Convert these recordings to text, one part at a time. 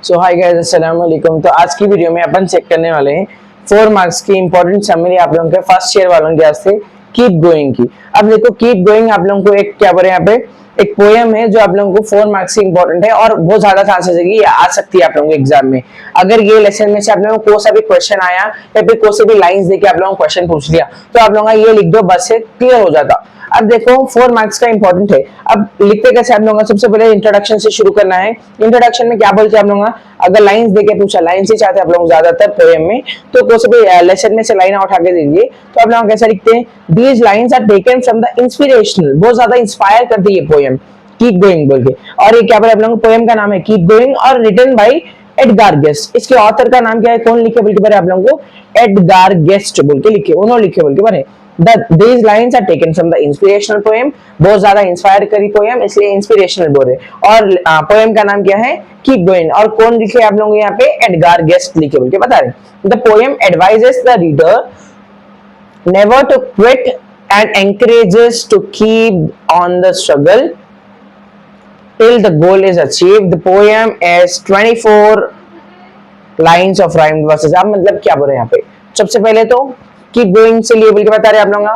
सो hi guys, अस्सलाम वालेकुम। तो आज की वीडियो में अपन चेक करने वाले हैं 4 मार्क्स की इंपॉर्टेंट समरी आप लोगों के फर्स्ट ईयर वालों के वास्ते कीप गोइंग की। अब देखो कीप गोइंग आप लोगों को एक क्या बोले यहाँ पे एक पोएम है जो आप लोगों को 4 मार्क्स की इंपॉर्टेंट है और बहुत ज्यादा चांसेस है कि ये आ सकती है आप लोगों को एग्जाम में। अगर ये लेसन में से आप लोगों को कोई सा भी क्वेश्चन आया या फिर कोई से भी लाइंस देके आप लोगों को क्वेश्चन पूछ लिया तो आप लोगों का ये लिख दो, बस से क्लियर हो जाता। अब देखो 4 मार्क्स का इंपॉर्टेंट है। अब लिखते कैसे आप लोगों का, सबसे पहले इंट्रोडक्शन से शुरू करना है। इंट्रोडक्शन में क्या बोलते हैं आप लोगों का, अगर लाइंस देके पूछा, लाइंस ही चाहते हैं आप लोग ज्यादातर पोएम में, तो कोई से भी लेसन में से लाइन उठा के दीजिए तो आप लोग कैसे लिखते हैं, these lines are taken from the inspirational, बहुत ज्यादा इंस्पायर करती है पोएम कीप गोइंग बोल के। और ये क्या बोले आप लोगों को, पोएम का नाम है कीप गोइंग और रिटन बाय एडगार गेस्ट। इसके ऑथर का नाम क्या है, कौन लिखे बोल के आप लोगों को, एडगार गेस्ट बोल के लिखे, उन्होंने लिखे बोल के बने। These lines are taken from the inspirational poem, बहुत ज्यादा इंस्पायर करी पोएम इसलिए इंस्पिरेशनल बोल रहे। और पोएम का नाम क्या है, कीप गोइंग। और कौन लिखे आप लोग यहाँ पे, एडगार गेस्ट लिखे बोल के बता रहे। The poem advises the reader never to quit and encourages to keep on the struggle till the goal is achieved. The poem is 24 lines of rhymed verses। आप मतलब क्या बोल रहे हैं यहाँ पे, सबसे पहले तो कीप गोइंग से लिए बोल के बता रहे आप लोग,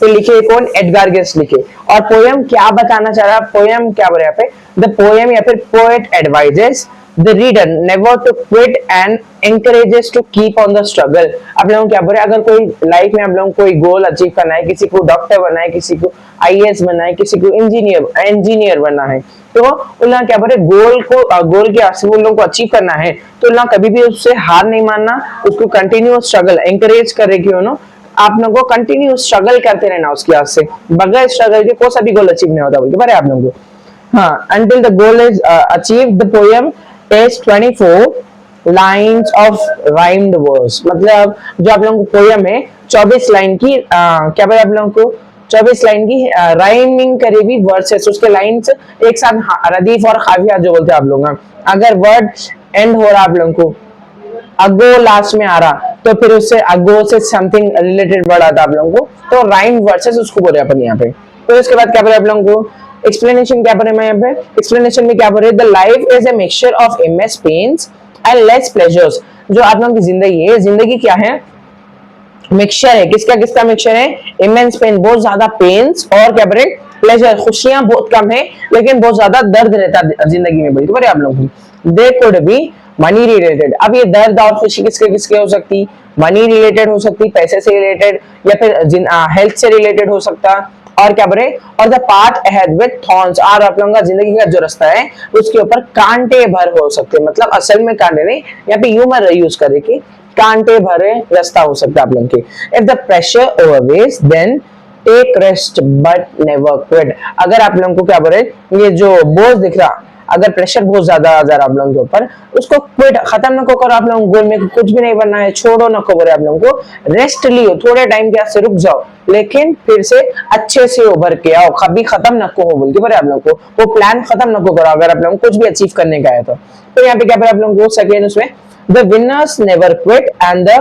फिर लिखे कौन, एडगार गेस्ट लिखे। और पोएम क्या बताना चाह रहा है, पोएम क्या बोल रहे हैं यहाँ पे, द पोएम या फिर poet advises the reader never to quit and encourages to keep on the struggle. आप लोगों क्या बोल रहे हैं, अगर कोई लाइफ में आप लोगों को कोई गोल अचीव करना है, किसी को डॉक्टर बनना है, किसी को आईएएस बनना है, किसी को इंजीनियर बनना है, तो उन लोग क्या बोल रहे, गोल के आगे उन लोगों को अचीव करना है तो उन लोग कभी भी उससे हार नहीं मानना, उसको कंटिन्यू स्ट्रगल एंकरेज करे कि आप लोगों को कंटिन्यू स्ट्रगल करते रहना उसके हाथ से, बगैर स्ट्रगल के कोई सा भी गोल अचीव नहीं होता बोल के बता रहे आप लोगों को। हाँ, until the goal is achieved, the poem is 24 lines of rhymed verse। मतलब जो आप लोगों को पोएम है 24 लाइन की क्या बोले आप लोगों को, 24 लाइन की राइमिंग करी हुई वर्सेस, उसके लाइंस एक साथ रदीफ और काफिया जो बोलते हैं आप लोग। अगर वर्ड एंड हो रहा आप लोगों को, अगो लास्ट में आ रहा तो फिर उससे अगो से समथिंग रिलेटेड वर्ड आता आप लोगों को, तो राइम वर्सेस उसको बोले अपन यहाँ पे। तो इसके बाद क्या बोले आप लोगों को, एक्सप्लेनेशन क्या बोले मैं यहाँ पे, एक्सप्लेनेशन में क्या बोले, the life is a mixture of immense pains and less pleasures. जो आप लोगों की जिंदगी है, जिंदगी क्या है, मिक्सचर है, किसका किसका मिक्सचर है, इमेंस पेन बहुत ज्यादा पेन्स और क्या बोले प्लेजर, खुशियां बहुत कम है लेकिन बहुत ज्यादा दर्द रहता जिंदगी में बोलते आप लोगों को। They could be money related. अब ये दर्द और खुशी किसके किसके हो सकती, मनी रिलेटेड हो सकती, पैसे से रिलेटेड, या फिर हेल्थ से रिलेटेड हो सकता, और क्या बोले, और the path ahead with thorns, और आप लोगों का जिंदगी का जो रास्ता है उसके ऊपर कांटे भर हो सकते, मतलब असल में कांटे नहीं, यहाँ पे ह्यूमर यूज करे कि कांटे भरे रास्ता हो सकता है आप लोगों के। If the pressure overweighs then take rest but never quit. अगर आप लोगों को क्या बोले, ये जो बोझ दिख रहा, अगर प्रेशर बहुत ज्यादा आ जा रहा आप लोगों के ऊपर, उसको क्विट खत्म न करो, आप लोगों गोल में कुछ भी नहीं बनना है, छोड़ो न को बोले आप लोगों को, रेस्ट लियो, थोड़े टाइम के से रुक जाओ लेकिन फिर से अच्छे से उभर के आओ, कभी खत्म न को हो बोल के बोले आप लोगों को, वो प्लान खत्म न को करो अगर आप लोगों को कुछ भी अचीव करने का है तो यहाँ पे क्या बोले आप लोगों को, सेकेंड उसमें, the winners never quit and the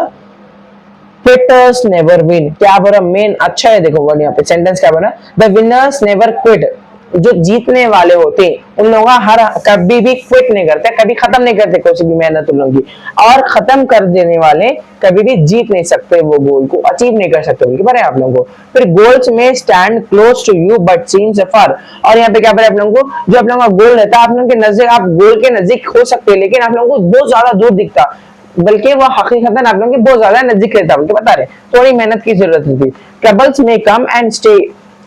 quitters never win. क्या बोला मेन, अच्छा है देखो वर्ड यहाँ पे, सेंटेंस क्या बना, द विनर्स नेवर क्विट, जो जीतने वाले होते उन लोगों का हर कभी भी क्विट नहीं करते, कभी खत्म नहीं करते कोई भी मेहनत उन लोगों की, और खत्म कर देने वाले कभी भी जीत नहीं सकते, वो गोल को अचीव नहीं कर सकते बोल के आप लोगों को। फिर गोल्स में stand close to you but seems afar. और यहाँ पे क्या बोले आप लोगों को, जो आप लोगों का गोल रहता है आप लोगों के नजदीक, आप गोल के नजदीक हो सकते हैं लेकिन आप लोगों को बहुत ज्यादा दूर दिखता, बल्कि वो हकीकतन आप लोगों के बहुत ज्यादा नजदीक रहता बोल के बता रहे, थोड़ी मेहनत की जरूरत होती। ट्रबल्स में कम एंड स्टे,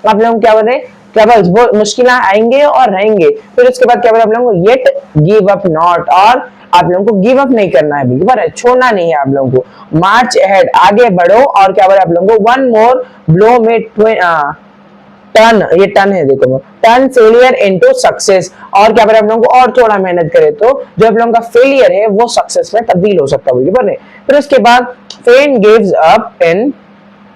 आप लोग क्या बोले, ट्रबल्स बहुत मुश्किल आएंगे और रहेंगे। फिर उसके बाद क्या बोले आप लोगों को, येट गिव अप नॉट, और आप लोगों को गिव अप नहीं करना है बिल्कुल, छोड़ना नहीं है आप लोगों को, मार्च अहेड आगे बढ़ो। और क्या बोले आप लोगों को, वन मोर ब्लो में टर्न, ये टर्न है देखो, टर्न फेलियर इनटू सक्सेस। और क्या बोले आप लोगों को, और थोड़ा मेहनत करे तो जो आप लोगों का फेलियर है वो सक्सेस में तब्दील हो सकता है। फिर उसके बाद fan gives up in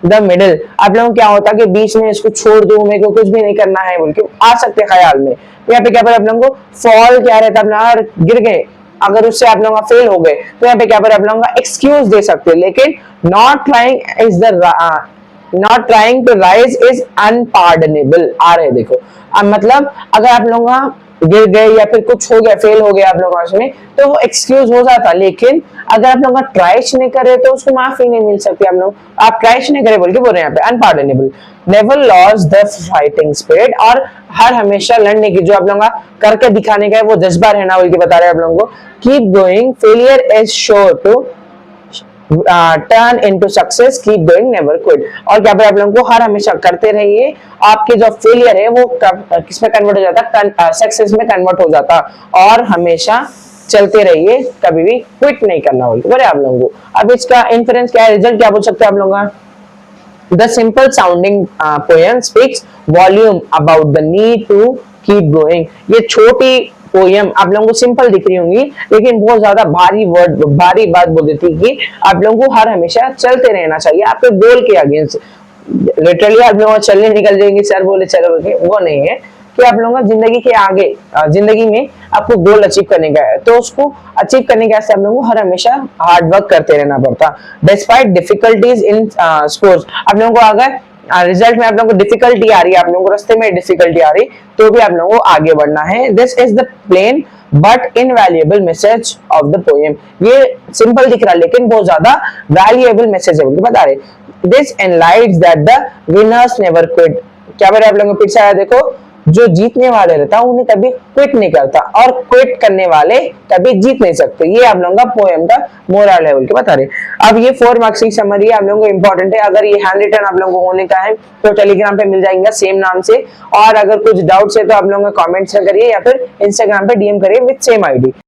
the middle, आप लोगों को क्या होता है कि बीच में इसको छोड़ दूं, मेरे को कुछ भी नहीं करना है बोल के आ सकते ख्याल में। यहाँ पे क्या बोले आप लोगों को, फॉल क्या रहता है, आप गिर गए, अगर उससे आप लोगों का फेल हो गए तो यहाँ पे क्या बोले आप लोगों का एक्सक्यूज दे सकते हैं, लेकिन not trying is the not trying to rise is unpardonable आ रहे देखो। अब मतलब अगर आप लोगों का गिर गए या फिर कुछ हो गया, फेल हो गया आप लोगों में, तो वो एक्सक्यूज हो जाता। लेकिन अगर आप लोग ट्राइश नहीं करे तो उसको माफी नहीं मिल सकती। आप ट्राइश नहीं करे बोल के बोल रहे हैं यहाँ पे, unpardonable. Never loss the fighting spirit, और हर हमेशा लड़ने की जो आप लोगों का करके दिखाने का है वो जज्बा रहना बोल के बता रहे हैं आप लोगों को। Keep going, failure is sure to turn into success, keep going, never quit. और क्या आप लोगों को हर हमेशा करते रहिए, आपके जो फेलियर है वो किस में कन्वर्ट हो जाता, सक्सेस में कन्वर्ट हो जाता। और हमेशा चलते रहिए, कभी भी क्विट नहीं करना बोले आप लोगों को। अब इसका इन्फ्रेंस क्या है, रिजल्ट क्या बोल सकते हैं आप लोगों का। The simple sounding poem speaks volume about the need to keep going। ये छोटी पोयम आप लोगों को सिंपल दिख रही होंगी, लेकिन बहुत ज्यादा भारी बात बोल देती है कि आप लोगों को हर हमेशा चलते रहना चाहिए आपके गोल के अगेंस्ट। लिटरली आप लोग चलने निकल जाएंगे, सर बोले चलो, वो नहीं है कि आप लोगों का जिंदगी के आगे, जिंदगी में आपको गोल अचीव करने का है, तो उसको अचीव करने के वास्ते आप लोगों को हर हमेशा हार्ड वर्क करते रहना पड़ता। डिस्पाइट डिफिकल्टीज इन स्कोर्स, आप लोगों को अगर रिजल्ट में आप लोगों को डिफिकल्टी आ रही है, आप लोगों को रास्ते में डिफिकल्टी आ रही, तो भी आप लोगों को आगे बढ़ना है। This is the plain but invaluable message of the poem. ये सिंपल दिख रहा है लेकिन बहुत ज्यादा वैल्यूएबल मैसेज है, बता रहे। This enlights that the winners never quit. क्या बोले आप लोगों को, फिर से आया देखो, जो जीतने वाले रहता उन्हें कभी क्विट नहीं करता, और क्विट करने वाले कभी जीत नहीं सकते। ये आप लोगों का पोएम का मोरल लेवल के बता रहे। अब ये 4 मार्क्स की समरी आप लोगों को इंपॉर्टेंट है। अगर ये हैंड रिटन आप लोगों को होने का है तो टेलीग्राम पे मिल जाएगा सेम नाम से, और अगर कुछ डाउट्स है तो आप लोगों का कमेंट्स में करिए या फिर इंस्टाग्राम पे डीएम करिए विद सेम आईडी।